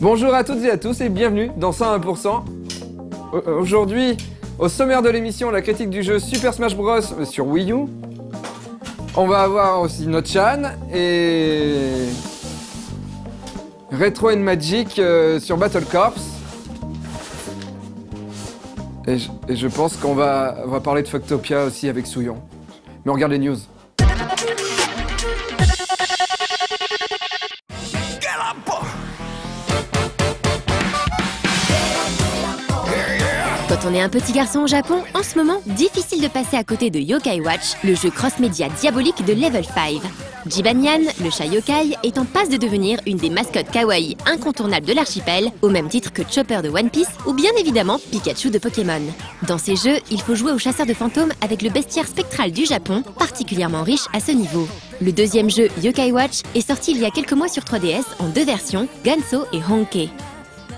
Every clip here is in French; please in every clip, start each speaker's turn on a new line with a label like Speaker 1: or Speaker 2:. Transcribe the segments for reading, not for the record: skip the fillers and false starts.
Speaker 1: Bonjour à toutes et à tous et bienvenue dans 101%. Aujourd'hui, au sommaire de l'émission, la critique du jeu Super Smash Bros sur Wii U. On va avoir aussi notre Chan et Retro Magic sur Battle Corps. Et je pense qu'on va parler de Fucktopia aussi avec Souillon. Mais on regarde les news.
Speaker 2: Quand on est un petit garçon au Japon, en ce moment, difficile de passer à côté de Yokai Watch, le jeu cross-média diabolique de Level 5. Jibanyan, le chat yokai, est en passe de devenir une des mascottes kawaii incontournables de l'archipel, au même titre que Chopper de One Piece ou bien évidemment Pikachu de Pokémon. Dans ces jeux, il faut jouer au chasseur de fantômes avec le bestiaire spectral du Japon, particulièrement riche à ce niveau. Le deuxième jeu, Yokai Watch, est sorti il y a quelques mois sur 3DS en deux versions, Ganso et Honke.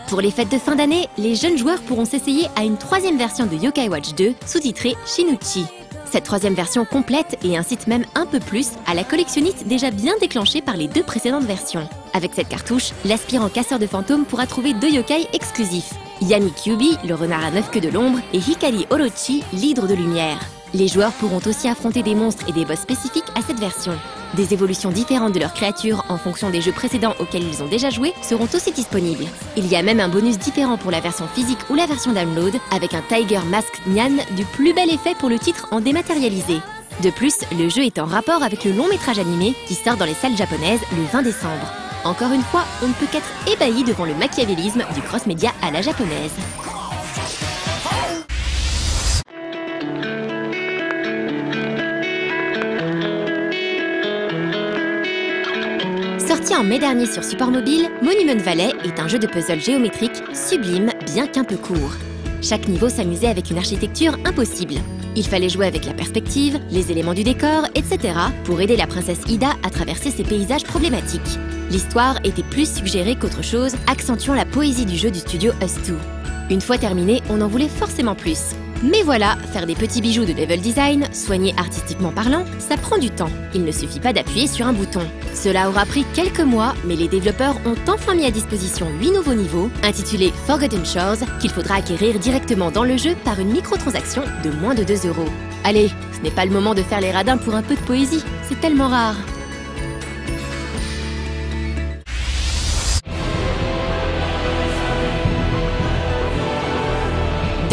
Speaker 2: Pour les fêtes de fin d'année, les jeunes joueurs pourront s'essayer à une troisième version de Yokai Watch 2, sous-titrée Shinuchi. Cette troisième version complète et incite même un peu plus à la collectionnite déjà bien déclenchée par les deux précédentes versions. Avec cette cartouche, l'aspirant casseur de fantômes pourra trouver deux yokai exclusifs, Yami Kyubi, le renard à 9 queues de l'ombre, et Hikari Orochi, l'hydre de lumière. Les joueurs pourront aussi affronter des monstres et des boss spécifiques à cette version. Des évolutions différentes de leurs créatures en fonction des jeux précédents auxquels ils ont déjà joué seront aussi disponibles. Il y a même un bonus différent pour la version physique ou la version download, avec un Tiger Mask Nyan du plus bel effet pour le titre en dématérialisé. De plus, le jeu est en rapport avec le long métrage animé qui sort dans les salles japonaises le 20 décembre. Encore une fois, on ne peut qu'être ébahi devant le machiavélisme du cross-média à la japonaise. Sorti en mai dernier sur support mobile, Monument Valley est un jeu de puzzle géométrique sublime, bien qu'un peu court. Chaque niveau s'amusait avec une architecture impossible. Il fallait jouer avec la perspective, les éléments du décor, etc. pour aider la princesse Ida à traverser ces paysages problématiques. L'histoire était plus suggérée qu'autre chose, accentuant la poésie du jeu du studio Us2. Une fois terminé, on en voulait forcément plus. Mais voilà, faire des petits bijoux de level design, soignés artistiquement parlant, ça prend du temps. Il ne suffit pas d'appuyer sur un bouton. Cela aura pris quelques mois, mais les développeurs ont enfin mis à disposition 8 nouveaux niveaux, intitulés Forgotten Shores, qu'il faudra acquérir directement dans le jeu par une microtransaction de moins de 2 €. Allez, ce n'est pas le moment de faire les radins pour un peu de poésie, c'est tellement rare.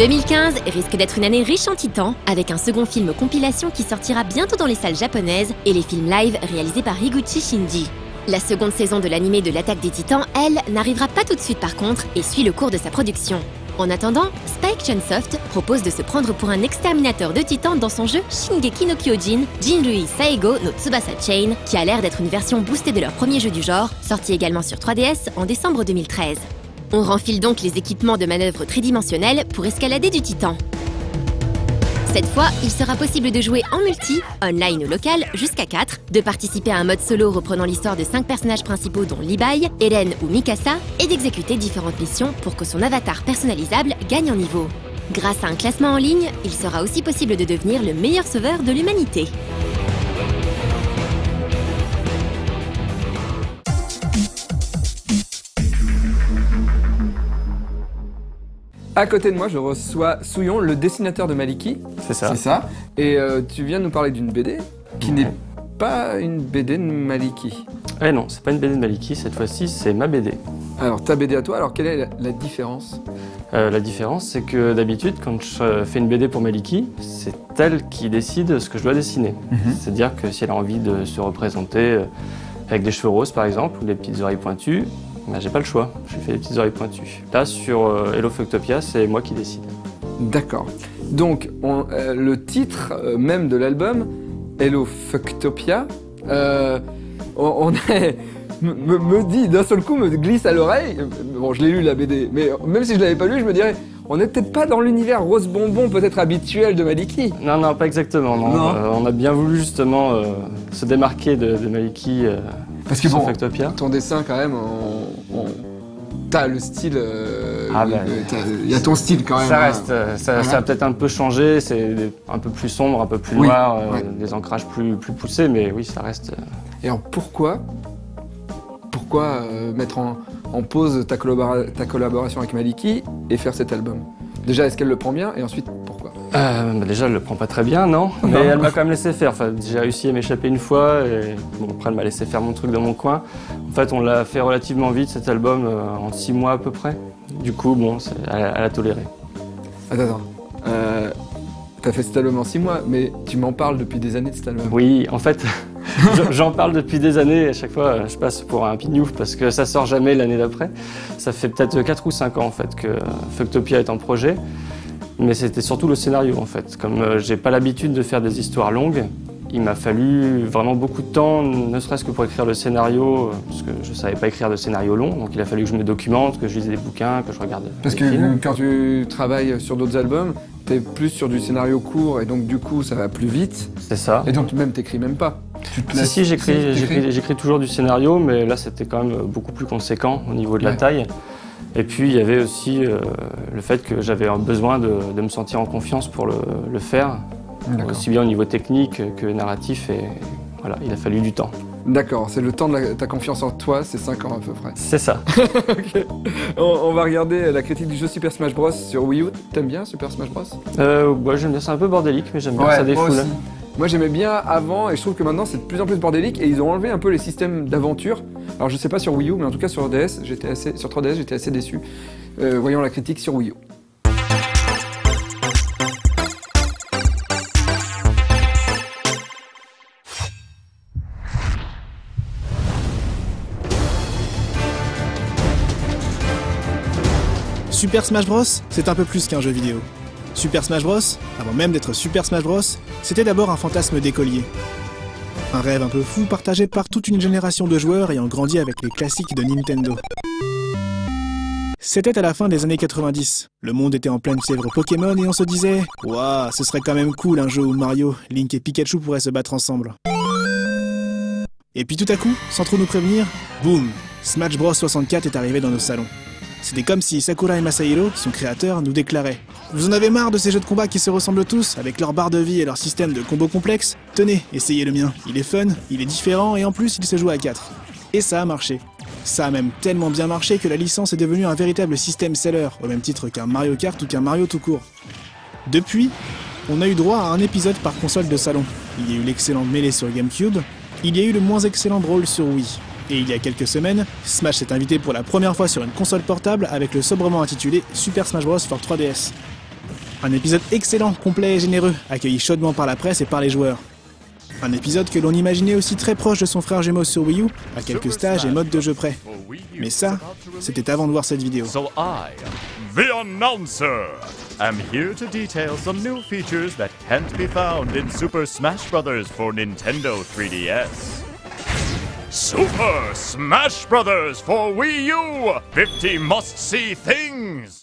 Speaker 2: « 2015 risque d'être une année riche en titans, avec un second film compilation qui sortira bientôt dans les salles japonaises et les films live réalisés par Higuchi Shinji. La seconde saison de l'animé de l'Attaque des Titans, elle, n'arrivera pas tout de suite par contre et suit le cours de sa production. En attendant, Spike Chunsoft propose de se prendre pour un exterminateur de titans dans son jeu Shingeki no Kyojin, Jinrui Saego no Tsubasa Chain, qui a l'air d'être une version boostée de leur premier jeu du genre, sorti également sur 3DS en décembre 2013. On renfile donc les équipements de manœuvre tridimensionnels pour escalader du titan. Cette fois, il sera possible de jouer en multi, online ou local, jusqu'à 4, de participer à un mode solo reprenant l'histoire de 5 personnages principaux dont Libai, Eren ou Mikasa, et d'exécuter différentes missions pour que son avatar personnalisable gagne en niveau. Grâce à un classement en ligne, il sera aussi possible de devenir le meilleur sauveur de l'humanité.
Speaker 1: À côté de moi, je reçois Souillon, le dessinateur de Maliki.
Speaker 3: C'est ça.
Speaker 1: C'est ça. Et tu viens nous parler d'une BD qui n'est pas une BD de Maliki.
Speaker 3: Eh non, c'est pas une BD de Maliki, cette fois-ci c'est ma BD.
Speaker 1: Alors ta BD à toi, alors quelle est la différence?
Speaker 3: La différence, c'est que d'habitude, quand je fais une BD pour Maliki, c'est elle qui décide ce que je dois dessiner. C'est-à-dire que si elle a envie de se représenter avec des cheveux roses par exemple, ou des petites oreilles pointues, ben, j'ai pas le choix, je lui fais des petites oreilles pointues. Là, sur Hello Fucktopia, c'est moi qui décide.
Speaker 1: D'accord. Donc, le titre même de l'album, Hello Fucktopia, me dit d'un seul coup, me glisse à l'oreille. Bon, je l'ai lu la BD, mais même si je l'avais pas lu, je me dirais, on n'est peut-être pas dans l'univers rose bonbon peut-être habituel de Maliki.
Speaker 3: Non, non, pas exactement. Non. On a bien voulu justement se démarquer de Maliki
Speaker 1: parce que
Speaker 3: sur
Speaker 1: bon,
Speaker 3: Fucktopia.
Speaker 1: Ton dessin quand même, t'as le style, il y a ton style quand même.
Speaker 3: Ça reste, ça a peut-être un peu changé, c'est un peu plus sombre, un peu plus noir, des ancrages plus poussés, mais oui, ça reste.
Speaker 1: Et alors pourquoi mettre en pause ta collaboration avec Maliki et faire cet album? Déjà, est-ce qu'elle le prend bien et ensuite pourquoi?
Speaker 3: Déjà, elle le prend pas très bien, non. Mais elle m'a quand même laissé faire. Enfin, j'ai réussi à m'échapper une fois et bon, après elle m'a laissé faire mon truc dans mon coin. En fait, on l'a fait relativement vite cet album, en 6 mois à peu près. Du coup, bon, elle a toléré.
Speaker 1: Attends. T'as fait cet album en 6 mois, mais tu m'en parles depuis des années de cet album.
Speaker 3: Oui, en fait, j'en parle depuis des années. À chaque fois, je passe pour un pignouf parce que ça sort jamais l'année d'après. Ça fait peut-être 4 ou 5 ans en fait que Fucktopia est en projet. Mais c'était surtout le scénario en fait. Comme j'ai pas l'habitude de faire des histoires longues, il m'a fallu vraiment beaucoup de temps, ne serait-ce que pour écrire le scénario, parce que je savais pas écrire de scénario long, donc il a fallu que je me documente, que je lise des bouquins, que je regarde
Speaker 1: Parce
Speaker 3: des
Speaker 1: que
Speaker 3: films.
Speaker 1: quand tu travailles sur d'autres albums, t'es plus sur du scénario court et donc du coup ça va plus vite.
Speaker 3: C'est ça.
Speaker 1: Et donc même t'écris même pas. Tu te laisses-
Speaker 3: Si, j'écris toujours du scénario, mais là c'était quand même beaucoup plus conséquent au niveau de la taille. Et puis il y avait aussi le fait que j'avais besoin de me sentir en confiance pour le faire, aussi bien au niveau technique que narratif, et voilà, il a fallu du temps.
Speaker 1: D'accord, c'est le temps de ta confiance en toi, c'est 5 ans à peu près.
Speaker 3: C'est ça.
Speaker 1: Ok. On va regarder la critique du jeu Super Smash Bros sur Wii U. T'aimes bien Super Smash Bros?
Speaker 3: Ouais, j'aime bien, c'est un peu bordélique, mais j'aime bien, ça défoule.
Speaker 1: Moi aussi. Moi j'aimais bien avant et je trouve que maintenant c'est de plus en plus bordélique et ils ont enlevé un peu les systèmes d'aventure. Alors je sais pas sur Wii U, mais en tout cas sur 3DS j'étais assez déçu. Voyons la critique sur Wii U.
Speaker 4: Super Smash Bros, c'est un peu plus qu'un jeu vidéo. Super Smash Bros, avant même d'être Super Smash Bros, c'était d'abord un fantasme d'écolier. Un rêve un peu fou partagé par toute une génération de joueurs ayant grandi avec les classiques de Nintendo. C'était à la fin des années 90. Le monde était en pleine fièvre Pokémon et on se disait « Waouh, ce serait quand même cool un jeu où Mario, Link et Pikachu pourraient se battre ensemble. » Et puis tout à coup, sans trop nous prévenir, boum, Smash Bros 64 est arrivé dans nos salons. C'était comme si Sakurai Masahiro, son créateur, nous déclarait « Vous en avez marre de ces jeux de combat qui se ressemblent tous, avec leur barre de vie et leur système de combos complexes? Tenez, essayez le mien. Il est fun, il est différent et en plus il se joue à 4. » Et ça a marché. Ça a même tellement bien marché que la licence est devenue un véritable système seller, au même titre qu'un Mario Kart ou qu'un Mario tout court. Depuis, on a eu droit à un épisode par console de salon. Il y a eu l'excellent Melee sur GameCube, il y a eu le moins excellent Brawl sur Wii. Et il y a quelques semaines, Smash s'est invité pour la première fois sur une console portable avec le sobrement intitulé Super Smash Bros for 3DS. Un épisode excellent, complet et généreux, accueilli chaudement par la presse et par les joueurs. Un épisode que l'on imaginait aussi très proche de son frère jumeau sur Wii U, à quelques stages et modes de jeu près. Mais ça, c'était avant de voir cette vidéo.
Speaker 5: So I, the announcer, am here to detail some new features that can't be found in Super Smash Bros. For Nintendo 3DS. Super Smash Bros. For Wii U! 50 must-see things!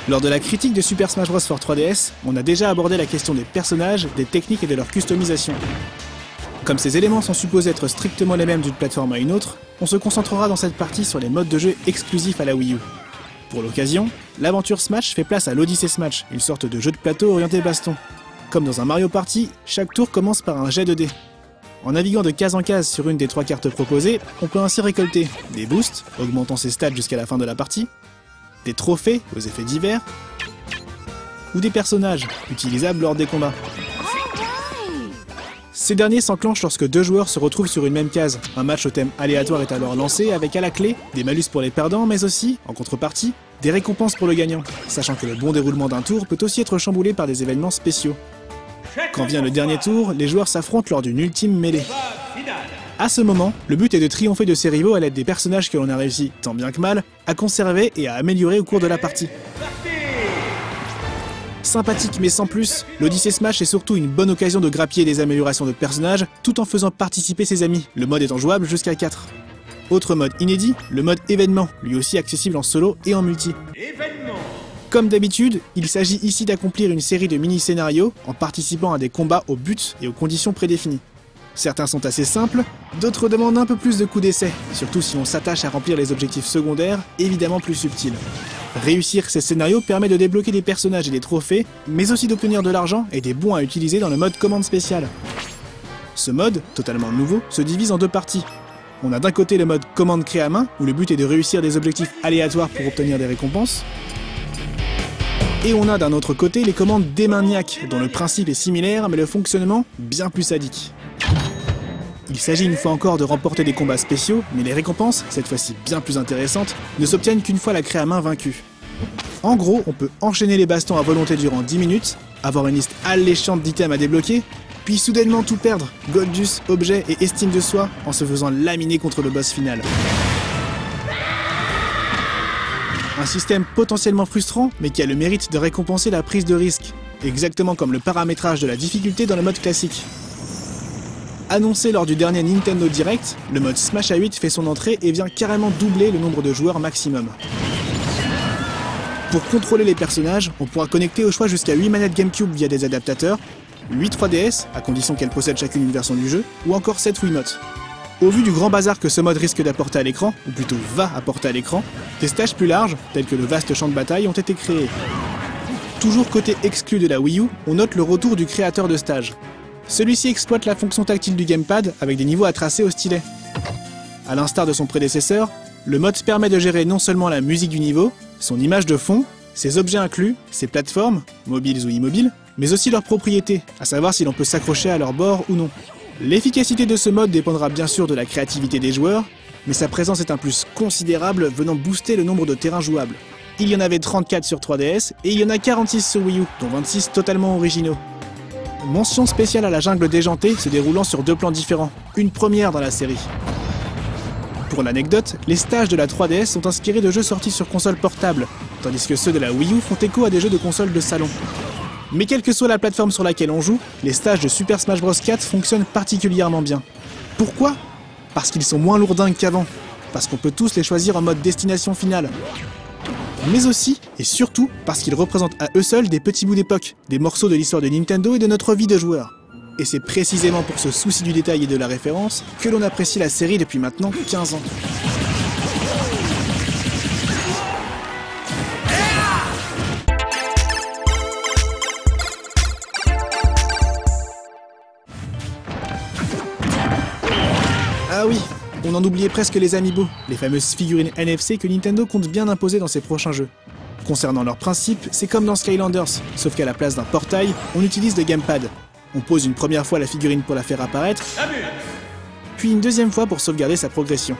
Speaker 4: Lors de la critique de Super Smash Bros for 3DS, on a déjà abordé la question des personnages, des techniques et de leur customisation. Comme ces éléments sont supposés être strictement les mêmes d'une plateforme à une autre, on se concentrera dans cette partie sur les modes de jeu exclusifs à la Wii U. Pour l'occasion, l'aventure Smash fait place à l'Odyssey Smash, une sorte de jeu de plateau orienté baston. Comme dans un Mario Party, chaque tour commence par un jet de dés. En naviguant de case en case sur une des 3 cartes proposées, on peut ainsi récolter des boosts, augmentant ses stats jusqu'à la fin de la partie, des trophées aux effets divers, ou des personnages, utilisables lors des combats. Ces derniers s'enclenchent lorsque 2 joueurs se retrouvent sur une même case. Un match au thème aléatoire est alors lancé avec à la clé des malus pour les perdants, mais aussi, en contrepartie, des récompenses pour le gagnant, sachant que le bon déroulement d'un tour peut aussi être chamboulé par des événements spéciaux. Quand vient le dernier tour, les joueurs s'affrontent lors d'une ultime mêlée. À ce moment, le but est de triompher de ses rivaux à l'aide des personnages que l'on a réussi, tant bien que mal, à conserver et à améliorer au cours de la partie. Sympathique mais sans plus, l'Odyssey Smash est surtout une bonne occasion de grappiller des améliorations de personnages tout en faisant participer ses amis, le mode étant jouable jusqu'à 4. Autre mode inédit, le mode événement, lui aussi accessible en solo et en multi. Comme d'habitude, il s'agit ici d'accomplir une série de mini-scénarios en participant à des combats au but et aux conditions prédéfinies. Certains sont assez simples, d'autres demandent un peu plus de coups d'essai, surtout si on s'attache à remplir les objectifs secondaires, évidemment plus subtils. Réussir ces scénarios permet de débloquer des personnages et des trophées, mais aussi d'obtenir de l'argent et des bons à utiliser dans le mode commande spéciale. Ce mode, totalement nouveau, se divise en deux parties. On a d'un côté le mode commande clé à main, où le but est de réussir des objectifs aléatoires pour obtenir des récompenses. Et on a d'un autre côté les commandes démaniaques, dont le principe est similaire mais le fonctionnement bien plus sadique. Il s'agit une fois encore de remporter des combats spéciaux, mais les récompenses, cette fois-ci bien plus intéressantes, ne s'obtiennent qu'une fois la clé à main vaincue. En gros, on peut enchaîner les bastons à volonté durant 10 minutes, avoir une liste alléchante d'items à débloquer, puis soudainement tout perdre, Goldus, objets et estime de soi, en se faisant laminer contre le boss final. Un système potentiellement frustrant, mais qui a le mérite de récompenser la prise de risque, exactement comme le paramétrage de la difficulté dans le mode classique. Annoncé lors du dernier Nintendo Direct, le mode Smash à 8 fait son entrée et vient carrément doubler le nombre de joueurs maximum. Pour contrôler les personnages, on pourra connecter au choix jusqu'à 8 manettes GameCube via des adaptateurs, 8 3DS, à condition qu'elles possèdent chacune une version du jeu, ou encore 7 Wiimotes. Au vu du grand bazar que ce mode risque d'apporter à l'écran, ou plutôt va apporter à l'écran, des stages plus larges, tels que le vaste champ de bataille, ont été créés. Toujours côté exclu de la Wii U, on note le retour du créateur de stage. Celui-ci exploite la fonction tactile du gamepad avec des niveaux à tracer au stylet. A l'instar de son prédécesseur, le mode permet de gérer non seulement la musique du niveau, son image de fond, ses objets inclus, ses plateformes, mobiles ou immobiles, mais aussi leurs propriétés, à savoir si l'on peut s'accrocher à leur bord ou non. L'efficacité de ce mode dépendra bien sûr de la créativité des joueurs, mais sa présence est un plus considérable venant booster le nombre de terrains jouables. Il y en avait 34 sur 3DS et il y en a 46 sur Wii U, dont 26 totalement originaux. Mention spéciale à la jungle déjantée se déroulant sur 2 plans différents, une première dans la série. Pour l'anecdote, les stages de la 3DS sont inspirés de jeux sortis sur console portable, tandis que ceux de la Wii U font écho à des jeux de console de salon. Mais quelle que soit la plateforme sur laquelle on joue, les stages de Super Smash Bros 4 fonctionnent particulièrement bien. Pourquoi ? Parce qu'ils sont moins lourdingues qu'avant, parce qu'on peut tous les choisir en mode destination finale. Mais aussi, et surtout, parce qu'ils représentent à eux seuls des petits bouts d'époque, des morceaux de l'histoire de Nintendo et de notre vie de joueur. Et c'est précisément pour ce souci du détail et de la référence que l'on apprécie la série depuis maintenant 15 ans. Ah oui, on en oubliait presque les amiibo, les fameuses figurines NFC que Nintendo compte bien imposer dans ses prochains jeux. Concernant leur principe, c'est comme dans Skylanders, sauf qu'à la place d'un portail, on utilise le gamepad. On pose une première fois la figurine pour la faire apparaître, puis une deuxième fois pour sauvegarder sa progression.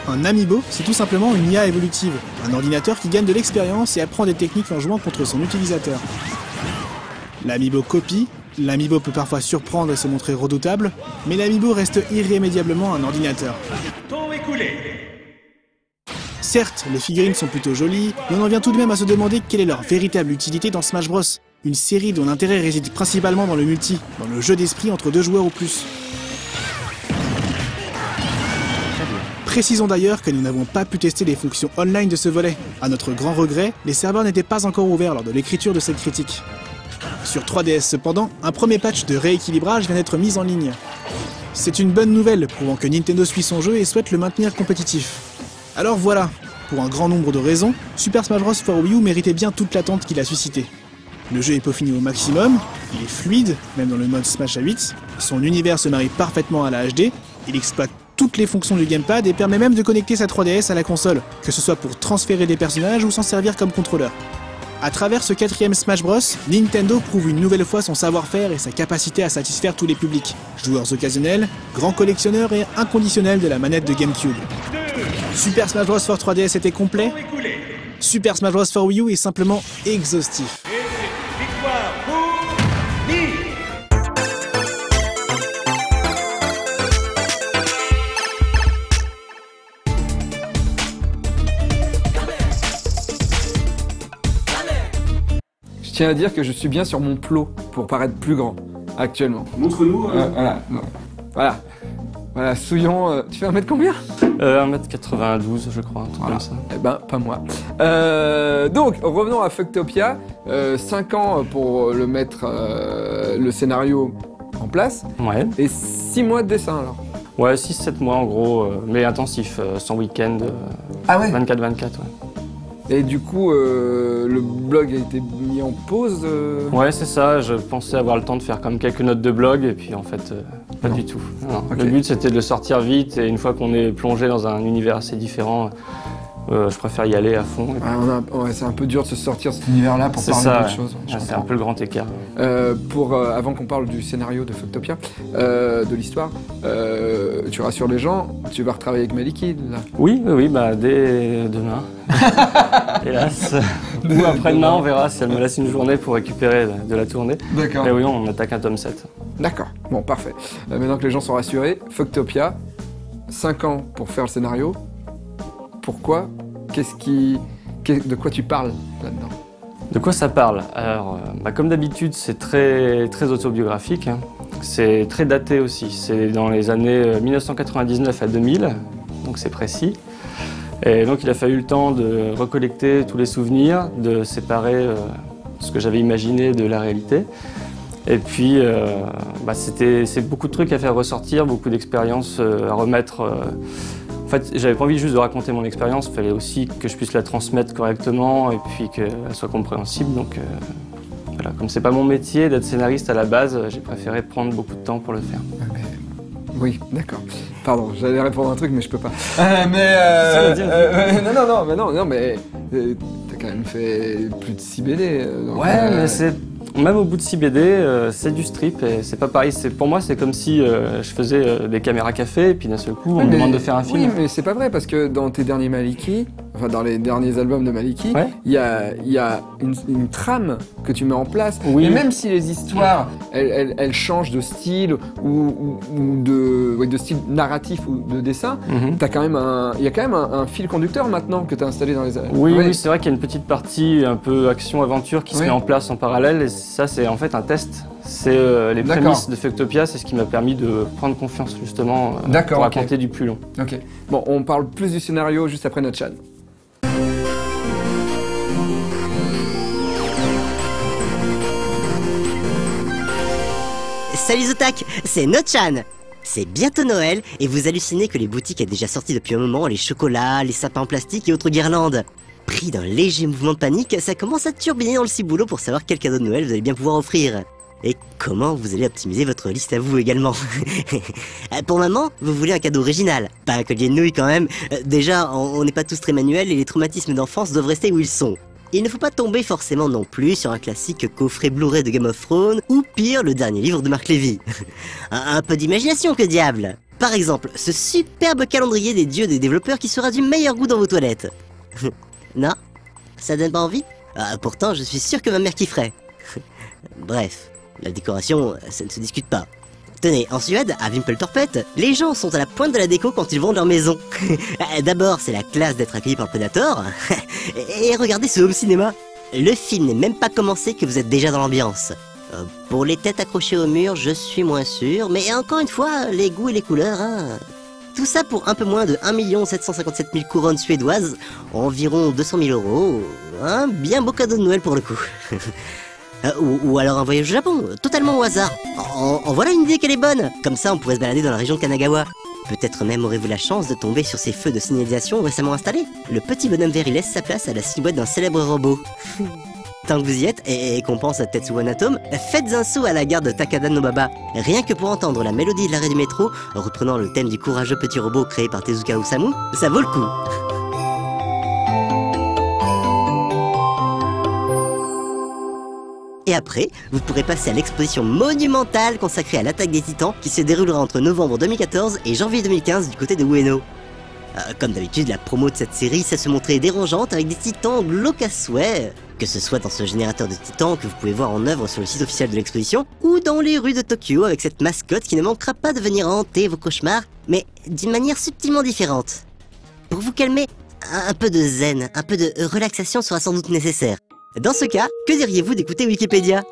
Speaker 4: Un amiibo, c'est tout simplement une IA évolutive, un ordinateur qui gagne de l'expérience et apprend des techniques en jouant contre son utilisateur. L'amiibo copie, l'amiibo peut parfois surprendre et se montrer redoutable, mais l'amiibo reste irrémédiablement un ordinateur. Certes, les figurines sont plutôt jolies, mais on en vient tout de même à se demander quelle est leur véritable utilité dans Smash Bros. Une série dont l'intérêt réside principalement dans le multi, dans le jeu d'esprit entre 2 joueurs ou plus. Précisons d'ailleurs que nous n'avons pas pu tester les fonctions online de ce volet. À notre grand regret, les serveurs n'étaient pas encore ouverts lors de l'écriture de cette critique. Sur 3DS cependant, un premier patch de rééquilibrage vient d'être mis en ligne. C'est une bonne nouvelle, prouvant que Nintendo suit son jeu et souhaite le maintenir compétitif. Alors voilà, pour un grand nombre de raisons, Super Smash Bros for Wii U méritait bien toute l'attente qu'il a suscité. Le jeu est peaufiné au maximum, il est fluide, même dans le mode Smash à 8, son univers se marie parfaitement à la HD, il exploite toutes les fonctions du gamepad et permet même de connecter sa 3DS à la console, que ce soit pour transférer des personnages ou s'en servir comme contrôleur. À travers ce 4e Smash Bros, Nintendo prouve une nouvelle fois son savoir-faire et sa capacité à satisfaire tous les publics, joueurs occasionnels, grands collectionneurs et inconditionnels de la manette de GameCube. Super Smash Bros for 3DS était complet, Super Smash Bros for Wii U est simplement exhaustif.
Speaker 1: Je tiens à dire que je suis bien sur mon plot pour paraître plus grand, actuellement.
Speaker 6: Montre-nous.
Speaker 1: Voilà, Souillon, tu fais 1m combien
Speaker 3: 1m92 je crois, un truc comme ça.
Speaker 1: Eh ben, pas moi. Donc, revenons à Fucktopia. 5 ans pour le mettre, le scénario en place.
Speaker 3: Ouais.
Speaker 1: Et 6 mois de dessin alors.
Speaker 3: Ouais, 6-7 mois en gros, mais intensif, sans week-end,
Speaker 1: Ah ouais.
Speaker 3: 24-24. Ouais.
Speaker 1: Et du coup, le blog a été mis en pause
Speaker 3: Ouais, c'est ça, je pensais avoir le temps de faire comme quelques notes de blog, et puis en fait, pas
Speaker 1: Non.
Speaker 3: du tout. Non.
Speaker 1: Ok.
Speaker 3: Le but c'était de le sortir vite, et une fois qu'on est plongé dans un univers assez différent, je préfère y aller à fond. Et puis,
Speaker 1: Ouais, c'est un peu dur de se sortir de cet univers-là pour
Speaker 3: c'est
Speaker 1: parler
Speaker 3: ça,
Speaker 1: d'autre
Speaker 3: ouais.
Speaker 1: chose. Je
Speaker 3: Ouais, c'est
Speaker 1: comprends.
Speaker 3: un peu le grand écart.
Speaker 1: Avant qu'on parle du scénario de Fucktopia, de l'histoire, tu rassures les gens, tu vas retravailler avec Maliki là.
Speaker 3: Oui, bah dès demain. Hélas. Ou après-demain, on verra si elle me laisse une journée pour récupérer de la tournée.
Speaker 1: D'accord.
Speaker 3: Et oui, on attaque un tome 7.
Speaker 1: D'accord, bon parfait. Maintenant que les gens sont rassurés, Fucktopia, 5 ans pour faire le scénario. Pourquoi? De quoi tu parles là-dedans?
Speaker 3: De quoi ça parle? Alors, comme d'habitude, c'est très, très autobiographique. Hein. C'est très daté aussi. C'est dans les années 1999 à 2000, donc c'est précis. Et donc il a fallu le temps de recollecter tous les souvenirs, de séparer ce que j'avais imaginé de la réalité. Et puis, c'est beaucoup de trucs à faire ressortir, beaucoup d'expériences à remettre. En fait, j'avais pas envie juste de raconter mon expérience, il fallait aussi que je puisse la transmettre correctement et puis qu'elle soit compréhensible. Donc voilà, comme c'est pas mon métier d'être scénariste à la base, j'ai préféré prendre beaucoup de temps pour le faire.
Speaker 1: Oui, d'accord. Pardon, j'allais répondre à un truc, mais je peux pas. Non, mais t'as quand même fait plus de 6 BD. Donc,
Speaker 3: Mais c'est... Même au bout de 6 BD, c'est du strip et c'est pas pareil. Pour moi, c'est comme si je faisais des caméras café et puis d'un seul coup, on me demande de faire un film.
Speaker 1: Oui, mais c'est pas vrai parce que dans tes derniers Maliki, enfin dans les derniers albums de Maliki,
Speaker 3: Ouais.
Speaker 1: il y a une trame que tu mets en place.
Speaker 3: Oui.
Speaker 1: Et même si les histoires, elles changent de style ou de style narratif ou de dessin,
Speaker 3: Mhm.
Speaker 1: il y a quand même un fil conducteur maintenant que tu as installé dans les...
Speaker 3: Oui,
Speaker 1: Ouais.
Speaker 3: oui, c'est vrai qu'il y a une petite partie un peu action-aventure qui se
Speaker 1: Oui.
Speaker 3: met en place en parallèle et ça, c'est en fait un test. C'est les
Speaker 1: D'accord.
Speaker 3: prémices de Fucktopia, c'est ce qui m'a permis de prendre confiance justement
Speaker 1: D'accord,
Speaker 3: pour
Speaker 1: ok.
Speaker 3: raconter du plus long.
Speaker 1: Ok. Bon, on parle plus du scénario juste après notre chat.
Speaker 6: Salut Zotac, c'est Notchan. C'est bientôt Noël et vous hallucinez que les boutiques aient déjà sorti depuis un moment les chocolats, les sapins en plastique et autres guirlandes. Pris d'un léger mouvement de panique, ça commence à turbiner dans le ciboulot pour savoir quel cadeau de Noël vous allez bien pouvoir offrir. Et comment vous allez optimiser votre liste à vous également. Pour maman, vous voulez un cadeau original, pas un collier de nouilles quand même. Déjà, on n'est pas tous très manuels et les traumatismes d'enfance doivent rester où ils sont. Il ne faut pas tomber forcément non plus sur un classique coffret Blu-ray de Game of Thrones, ou pire, le dernier livre de Marc Lévy. Un peu d'imagination, que diable! Par exemple, ce superbe calendrier des dieux des développeurs qui sera du meilleur goût dans vos toilettes. Non? Ça donne pas envie? Pourtant, je suis sûr que ma mère kifferait. Bref, la décoration, ça ne se discute pas. Tenez, en Suède, à Vimpeltorpet, les gens sont à la pointe de la déco quand ils vendent leur maison. D'abord, c'est la classe d'être accueilli par le Predator. Et regardez ce home cinéma. Le film n'est même pas commencé que vous êtes déjà dans l'ambiance. Pour les têtes accrochées au mur, je suis moins sûr, mais encore une fois, les goûts et les couleurs, hein. Tout ça pour un peu moins de 1 757 000 couronnes suédoises, environ 200 000 €. Un bien beau cadeau de Noël pour le coup. Ou alors un voyage au Japon, totalement au hasard. En voilà une idée qu'elle est bonne. Comme ça, on pourrait se balader dans la région de Kanagawa. Peut-être même aurez-vous la chance de tomber sur ces feux de signalisation récemment installés. Le petit bonhomme vert y laisse sa place à la silhouette d'un célèbre robot. Tant que vous y êtes, et qu'on pense à Tetsuo Natome, faites un saut à la gare de Takada Nobaba. Rien que pour entendre la mélodie de l'arrêt du métro, reprenant le thème du courageux petit robot créé par Tezuka Osamu, ça vaut le coup. Et après, vous pourrez passer à l'exposition monumentale consacrée à l'attaque des titans qui se déroulera entre novembre 2014 et janvier 2015 du côté de Ueno. Comme d'habitude, la promo de cette série sait se montrer dérangeante avec des titans glauques à souhait. Que ce soit dans ce générateur de titans que vous pouvez voir en œuvre sur le site officiel de l'exposition, ou dans les rues de Tokyo avec cette mascotte qui ne manquera pas de venir hanter vos cauchemars, mais d'une manière subtilement différente. Pour vous calmer, un peu de zen, un peu de relaxation sera sans doute nécessaire. Dans ce cas, que diriez-vous d'écouter Wikipédia?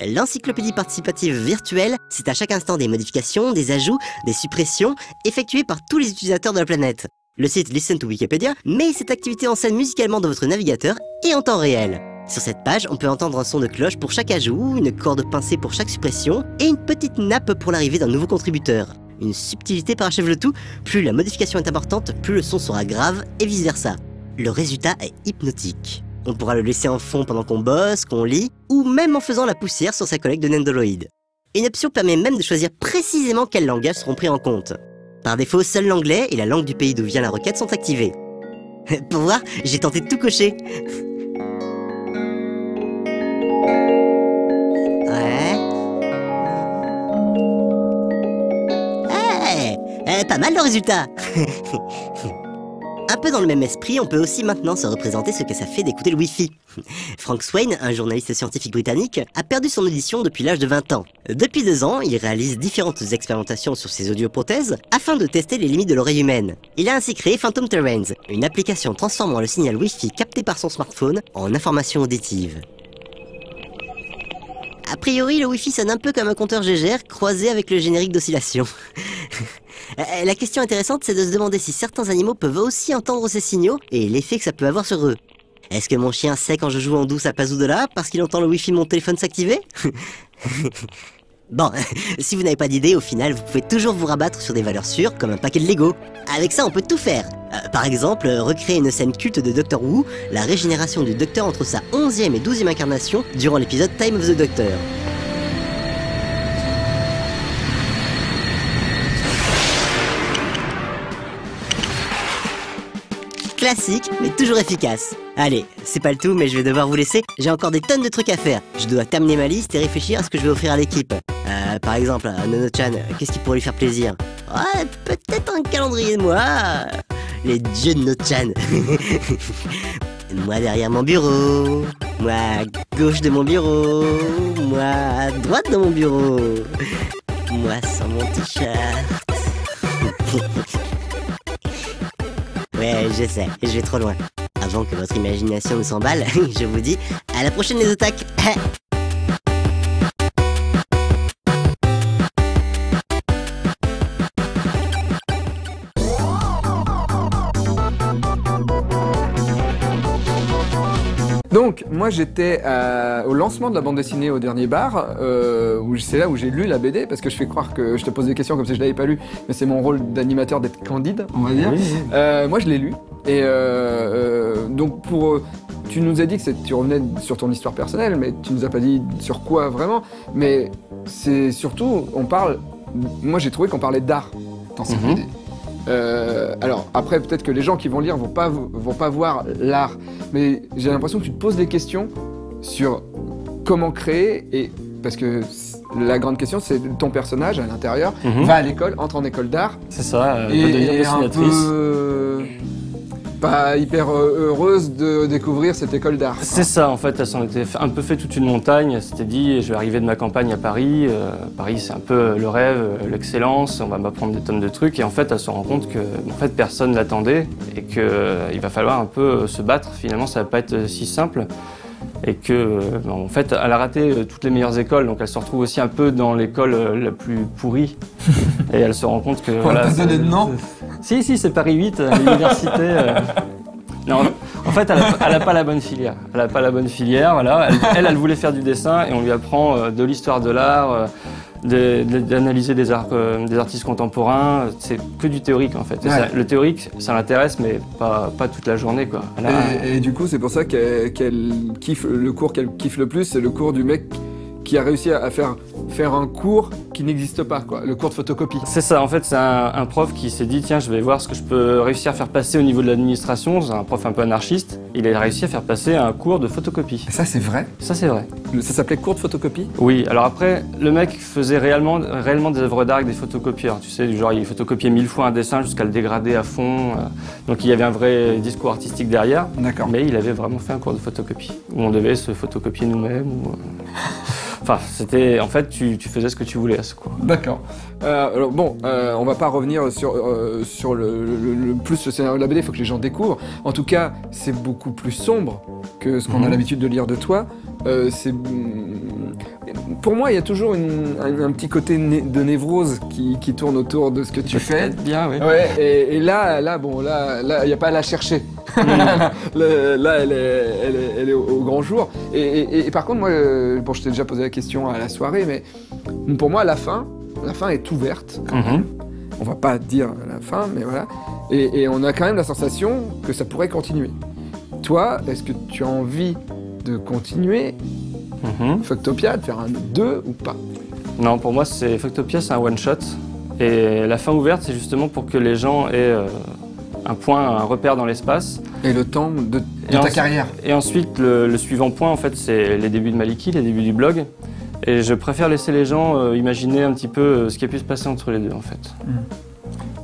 Speaker 6: L'encyclopédie participative virtuelle, c'est à chaque instant des modifications, des ajouts, des suppressions, effectuées par tous les utilisateurs de la planète. Le site Listen to Wikipédia met cette activité en scène musicalement dans votre navigateur et en temps réel. Sur cette page, on peut entendre un son de cloche pour chaque ajout, une corde pincée pour chaque suppression, et une petite nappe pour l'arrivée d'un nouveau contributeur. Une subtilité parachève le tout, plus la modification est importante, plus le son sera grave et vice versa. Le résultat est hypnotique. On pourra le laisser en fond pendant qu'on bosse, qu'on lit, ou même en faisant la poussière sur sa collègue de Nendoroid. Une option permet même de choisir précisément quels langages seront pris en compte. Par défaut, seul l'anglais et la langue du pays d'où vient la requête sont activés. Pour voir, j'ai tenté de tout cocher. Pas mal le résultat. Un peu dans le même esprit, on peut aussi maintenant se représenter ce que ça fait d'écouter le Wi-Fi. Frank Swain, un journaliste scientifique britannique, a perdu son audition depuis l'âge de 20 ans. Depuis 2 ans, il réalise différentes expérimentations sur ses audioprothèses afin de tester les limites de l'oreille humaine. Il a ainsi créé Phantom Terrains, une application transformant le signal Wi-Fi capté par son smartphone en information auditive. A priori, le Wi-Fi sonne un peu comme un compteur Gégère croisé avec le générique d'oscillation. La question intéressante, c'est de se demander si certains animaux peuvent aussi entendre ces signaux et l'effet que ça peut avoir sur eux. Est-ce que mon chien sait quand je joue en douce à Pazoudala parce qu'il entend le Wi-Fi de mon téléphone s'activer? Bon, si vous n'avez pas d'idée, au final, vous pouvez toujours vous rabattre sur des valeurs sûres comme un paquet de Lego. Avec ça, on peut tout faire. Par exemple, recréer une scène culte de Doctor Who, la régénération du Docteur entre sa 11e et 12e incarnation durant l'épisode Time of the Doctor. Classique, mais toujours efficace. Allez, c'est pas le tout, mais je vais devoir vous laisser. J'ai encore des tonnes de trucs à faire. Je dois terminer ma liste et réfléchir à ce que je vais offrir à l'équipe. Par exemple, à Nono-chan, qu'est-ce qui pourrait lui faire plaisir? Ouais, peut-être un calendrier de moi. Les dieux de Nono-chan. Moi derrière mon bureau. Moi à gauche de mon bureau. Moi à droite de mon bureau. Moi sans mon t-shirt. Ouais, je sais, je vais trop loin. Avant que votre imagination ne s'emballe, je vous dis à la prochaine les otaques.
Speaker 1: Donc, moi j'étais au lancement de la bande dessinée au dernier bar, où c'est là où j'ai lu la BD, parce que je fais croire que je te pose des questions comme si je l'avais pas lu, mais c'est mon rôle d'animateur d'être candide, on va dire. Oui. Moi je l'ai lu, et donc tu nous as dit que tu revenais sur ton histoire personnelle, mais tu nous as pas dit sur quoi vraiment, mais c'est surtout, moi j'ai trouvé qu'on parlait d'art dans cette BD. Alors après peut-être que les gens qui vont lire vont pas voir l'art, mais j'ai l'impression que tu te poses des questions sur comment créer, et parce que la grande question c'est ton personnage à l'intérieur va à l'école, entre en école d'art.
Speaker 3: C'est ça,
Speaker 1: et
Speaker 3: devenir dessinatrice.
Speaker 1: Pas hyper heureuse de découvrir cette école d'art.
Speaker 3: C'est ça, en fait, elle s'en était un peu fait toute une montagne. Elle s'était dit, je vais arriver de ma campagne à Paris. Paris, c'est un peu le rêve, l'excellence. On va m'apprendre des tonnes de trucs. Et en fait, elle se rend compte que personne l'attendait et qu'il va falloir un peu se battre. Finalement, ça va pas être si simple. Et que, en fait, elle a raté toutes les meilleures écoles, donc elle se retrouve aussi un peu dans l'école la plus pourrie. Et elle se rend compte que...
Speaker 1: On t'a donné de nom ?
Speaker 3: Si, c'est Paris 8, l'université. Non, en fait, elle a pas la bonne filière. Elle a pas la bonne filière, voilà. Elle voulait faire du dessin et on lui apprend de l'histoire de l'art, d'analyser des artistes contemporains. C'est que du théorique, en fait. Ouais. Ça, le théorique, ça l'intéresse, mais pas toute la journée, quoi.
Speaker 1: Et du coup, c'est pour ça qu'elle kiffe, le cours qu'elle kiffe le plus, c'est le cours du mec qui a réussi à faire un cours qui n'existe pas, quoi, le cours de photocopie.
Speaker 3: C'est ça, en fait, c'est un prof qui s'est dit, tiens, je vais voir ce que je peux réussir à faire passer au niveau de l'administration. C'est un prof un peu anarchiste. Il a réussi à faire passer un cours de photocopie.
Speaker 1: Et ça, c'est vrai ?
Speaker 3: Ça, c'est vrai.
Speaker 1: Ça s'appelait cours de photocopie ?
Speaker 3: Oui, alors après, le mec faisait réellement des œuvres d'art avec des photocopieurs. Tu sais, du genre, il photocopiait 1000 fois un dessin jusqu'à le dégrader à fond. Donc il y avait un vrai discours artistique derrière.
Speaker 1: D'accord.
Speaker 3: Mais il avait vraiment fait un cours de photocopie, où on devait se photocopier nous-mêmes. Enfin, c'était... En fait, tu faisais ce que tu voulais à ce cours.
Speaker 1: D'accord. Alors bon, on va pas revenir sur le scénario de la BD, il faut que les gens découvrent. En tout cas, c'est beaucoup plus sombre que ce qu'on a l'habitude de lire de toi. Pour moi, il y a toujours un petit côté de névrose qui tourne autour de ce que tu fais.
Speaker 3: Bien, oui.
Speaker 1: Ouais, et là, il n'y a pas à la chercher. Là, elle est au grand jour. Et par contre, moi, bon, je t'ai déjà posé la question à la soirée, mais pour moi, la fin est ouverte quand même. On va pas dire la fin, mais voilà. Et on a quand même la sensation que ça pourrait continuer. Toi, est-ce que tu as envie de continuer Fucktopia, de faire un 2 ou pas?
Speaker 3: Non, pour moi, Fucktopia, c'est un one-shot. Et la fin ouverte, c'est justement pour que les gens aient un point, un repère dans l'espace.
Speaker 1: Et le temps de ta carrière.
Speaker 3: Et ensuite, le suivant point, en fait, c'est les débuts de Maliki, les débuts du blog. Et je préfère laisser les gens imaginer un petit peu ce qui a pu se passer entre les deux, en fait.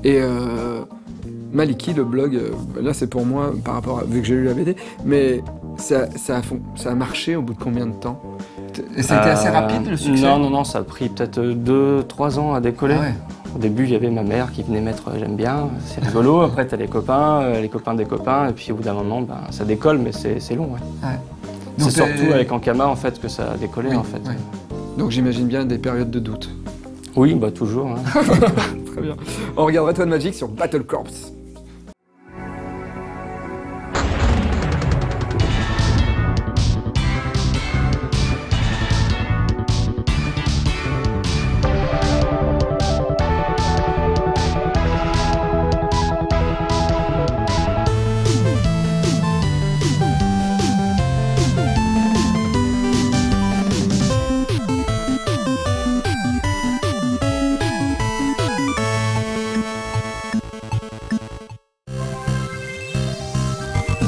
Speaker 1: Et Maliki, le blog, là c'est pour moi, par rapport à, vu que j'ai lu la BD, mais ça a marché au bout de combien de temps? Et ça a été assez rapide, le succès?
Speaker 3: Non, ça a pris peut-être 2-3 ans à décoller. Ah ouais. Au début, il y avait ma mère qui venait mettre « j'aime bien », c'est rigolo. Après, t'as les copains des copains, et puis au bout d'un moment, ça décolle, mais c'est long. Ouais. C'est surtout avec Ankama, en fait, que ça a décollé, en fait.
Speaker 1: Donc j'imagine bien des périodes de doute.
Speaker 3: Oui, toujours. Hein.
Speaker 1: Très bien. On regarde Red One Magic sur Battle Corps.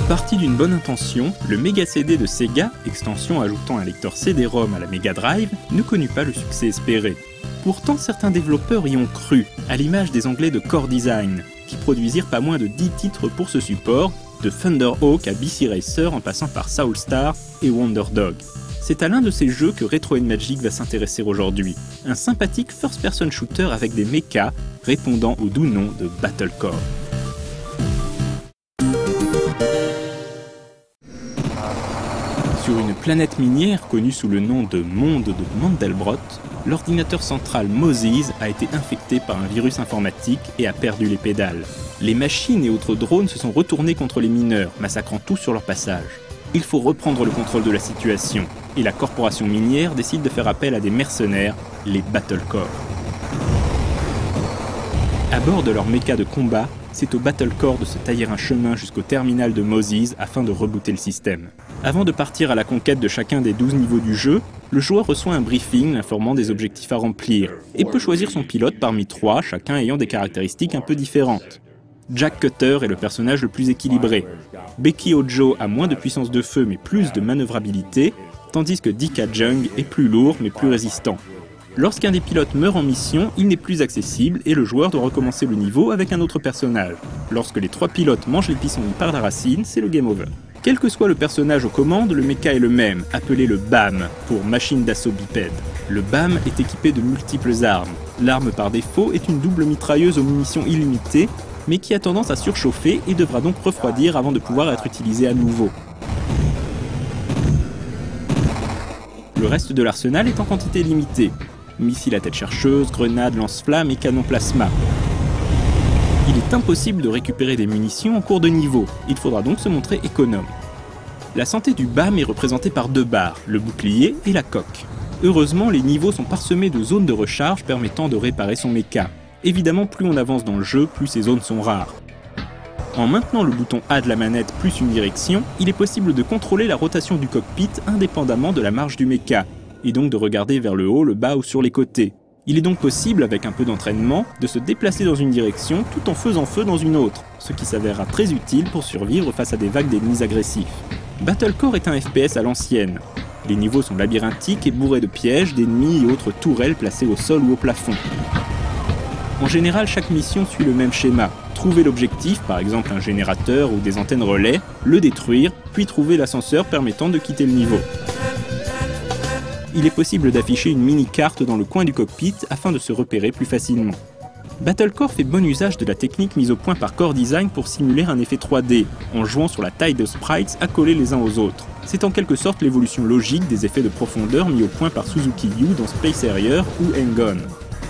Speaker 7: Parti d'une bonne intention, le Mega CD de Sega, extension ajoutant un lecteur CD-ROM à la Mega Drive, ne connut pas le succès espéré. Pourtant, certains développeurs y ont cru, à l'image des Anglais de Core Design, qui produisirent pas moins de 10 titres pour ce support, de Thunderhawk à BC Racer en passant par Soulstar et Wonder Dog. C'est à l'un de ces jeux que Retro Magic va s'intéresser aujourd'hui, un sympathique first-person shooter avec des mechas répondant au doux nom de Battle Corps. Sur une planète minière connue sous le nom de Monde de Mandelbrot, l'ordinateur central Moses a été infecté par un virus informatique et a perdu les pédales. Les machines et autres drones se sont retournés contre les mineurs, massacrant tous sur leur passage. Il faut reprendre le contrôle de la situation, et la corporation minière décide de faire appel à des mercenaires, les Battle Corps. À bord de leur méca de combat, c'est au Battle Corps de se tailler un chemin jusqu'au terminal de Moses afin de rebooter le système. Avant de partir à la conquête de chacun des 12 niveaux du jeu, le joueur reçoit un briefing l'informant des objectifs à remplir et peut choisir son pilote parmi 3, chacun ayant des caractéristiques un peu différentes. Jack Cutter est le personnage le plus équilibré. Becky Ojo a moins de puissance de feu mais plus de manœuvrabilité, tandis que Dika Jung est plus lourd mais plus résistant. Lorsqu'un des pilotes meurt en mission, il n'est plus accessible et le joueur doit recommencer le niveau avec un autre personnage. Lorsque les 3 pilotes mangent les pissenlits par la racine, c'est le game over. Quel que soit le personnage aux commandes, le mecha est le même, appelé le BAM, pour machine d'assaut bipède. Le BAM est équipé de multiples armes. L'arme par défaut est une double mitrailleuse aux munitions illimitées, mais qui a tendance à surchauffer et devra donc refroidir avant de pouvoir être utilisée à nouveau. Le reste de l'arsenal est en quantité limitée. Missiles à tête chercheuse, grenades, lance-flammes et canons plasma. Il est impossible de récupérer des munitions en cours de niveau, il faudra donc se montrer économe. La santé du BAM est représentée par 2 barres, le bouclier et la coque. Heureusement, les niveaux sont parsemés de zones de recharge permettant de réparer son mecha. Évidemment, plus on avance dans le jeu, plus ces zones sont rares. En maintenant le bouton A de la manette plus une direction, il est possible de contrôler la rotation du cockpit indépendamment de la marche du mecha, et donc de regarder vers le haut, le bas ou sur les côtés. Il est donc possible, avec un peu d'entraînement, de se déplacer dans une direction tout en faisant feu dans une autre, ce qui s'avérera très utile pour survivre face à des vagues d'ennemis agressifs. Battle Corps est un FPS à l'ancienne. Les niveaux sont labyrinthiques et bourrés de pièges, d'ennemis et autres tourelles placées au sol ou au plafond. En général, chaque mission suit le même schéma. Trouver l'objectif, par exemple un générateur ou des antennes relais, le détruire, puis trouver l'ascenseur permettant de quitter le niveau. Il est possible d'afficher une mini-carte dans le coin du cockpit afin de se repérer plus facilement. Battle Corps fait bon usage de la technique mise au point par Core Design pour simuler un effet 3D, en jouant sur la taille de sprites accolés les uns aux autres. C'est en quelque sorte l'évolution logique des effets de profondeur mis au point par Suzuki Yu dans Space Harrier ou Hang-On.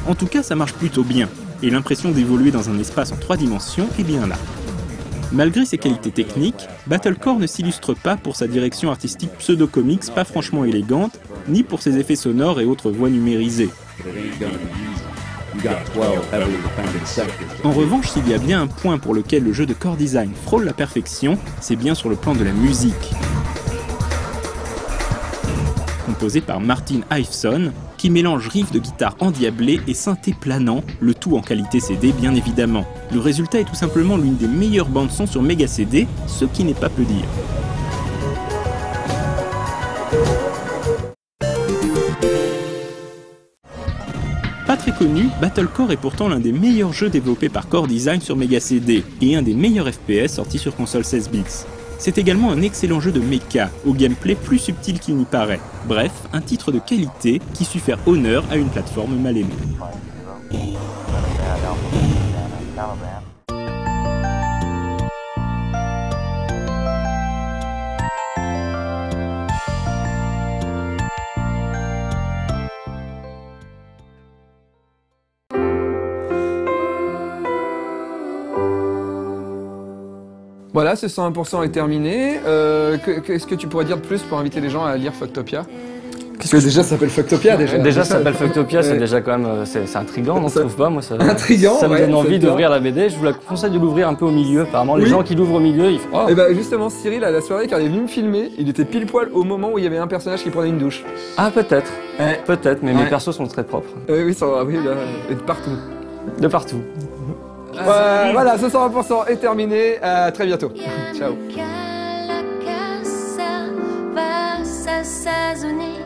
Speaker 7: En tout cas, ça marche plutôt bien, et l'impression d'évoluer dans un espace en 3 dimensions est bien là. Malgré ses qualités techniques, Battle Corps ne s'illustre pas pour sa direction artistique pseudo-comics pas franchement élégante, ni pour ses effets sonores et autres voix numérisées. En revanche, s'il y a bien un point pour lequel le jeu de core design frôle la perfection, c'est bien sur le plan de la musique. Composé par Martin Iveson, qui mélange riffs de guitare endiablés et synthé planant, le tout en qualité CD bien évidemment. Le résultat est tout simplement l'une des meilleures bandes-son sur Mega CD, ce qui n'est pas peu dire. Pas très connu, Battlecore est pourtant l'un des meilleurs jeux développés par Core Design sur Mega CD, et un des meilleurs FPS sortis sur console 16 bits. C'est également un excellent jeu de mecha, au gameplay plus subtil qu'il n'y paraît. Bref, un titre de qualité qui sut faire honneur à une plateforme mal aimée.
Speaker 1: Voilà, ce 101% est terminé. Qu'est-ce que tu pourrais dire de plus pour inviter les gens à lire Fucktopia? Parce que déjà ça s'appelle Fucktopia déjà.
Speaker 3: Déjà ça s'appelle Fucktopia, c'est déjà quand même c'est intriguant, on ne trouve pas, moi ça.
Speaker 1: Intriguant,
Speaker 3: ça me donne envie d'ouvrir la BD. Je vous la conseille de l'ouvrir un peu au milieu. Apparemment les gens qui l'ouvrent au milieu, ils font. Oh.
Speaker 1: Et bah justement Cyril à la soirée quand il est venu me filmer, il était pile poil au moment où il y avait un personnage qui prenait une douche.
Speaker 3: Ah peut-être, peut-être, mais
Speaker 1: Ouais.
Speaker 3: mes persos sont très propres.
Speaker 1: Oui, ça va, oui, là, et de partout.
Speaker 3: De partout.
Speaker 1: Voilà, ce 101% est terminé. À très bientôt. Ciao.
Speaker 8: La casa va s'assaisonner.